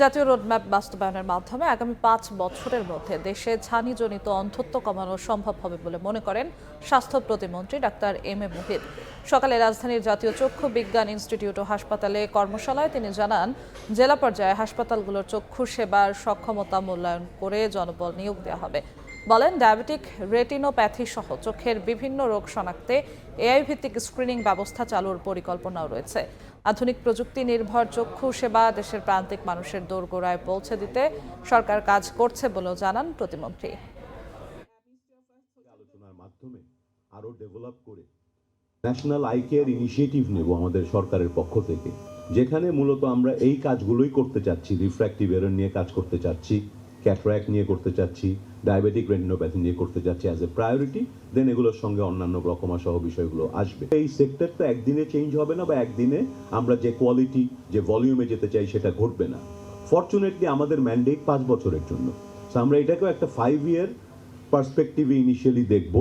জাতীয় রোডম্যাপ বাস্তবায়নের মাধ্যমে আগামী ৫ বছরের মধ্যে দেশে ছানিজনিত অন্ধত্ব কমানো সম্ভব হবে বলে মনে করেন স্বাস্থ্য প্রতিমন্ত্রী ডাক্তার এম এ মুহিত। সকালে রাজধানীর জাতীয় চক্ষু বিজ্ঞান ইনস্টিটিউট ও হাসপাতালে কর্মশালায় তিনি জানান, জেলা পর্যায়ে হাসপাতালগুলোর চক্ষু সেবার সক্ষমতা মূল্যায়ন করে জনবল নিয়োগ দেওয়া হবে। বলেন, ডায়াবেটিক রেটিনোপ্যাথি সহ চোখের বিভিন্ন রোগ শনাক্তে এআই ভিত্তিক স্ক্রিনিং ব্যবস্থা চালুর পরিকল্পনাও রয়েছে। আধুনিক প্রযুক্তি নির্ভর চক্ষু সেবা দেশের প্রান্তিক মানুষের দোরগোড়ায় পৌঁছে দিতে সরকার কাজ করছে বলেও জানান প্রতিমন্ত্রী। আলোচনার মাধ্যমে আরো ডেভেলপ করে ন্যাশনাল আই কেয়ার ইনিশিয়েটিভ নেব আমাদের সরকারের পক্ষ থেকে, যেখানে মূলত আমরা এই কাজগুলোই করতে চাচ্ছি। রিফ্র্যাক্টিভ এরর নিয়ে কাজ করতে চাচ্ছি, ক্যাটারাক্ট নিয়ে করতে চাচ্ছি, ডায়াবেটিক রেটিনোপ্যাথি নিয়ে করতে চাচ্ছি অ্যাজ এ প্রায়োরিটি। দেন এগুলোর সঙ্গে অন্যান্য গ্লকোমা সহ বিষয়গুলো আসবে। এই সেক্টরটা একদিনে চেঞ্জ হবে না, বা একদিনে আমরা যে কোয়ালিটি যে ভলিউমে যেতে চাই সেটা ঘটবে না। ফরচুনেটলি আমাদের ম্যান্ডেট 5 বছরের জন্য, আমরা এটাকেও একটা 5 ইয়ার পার্সপেক্টিভে ইনিশিয়ালি দেখব।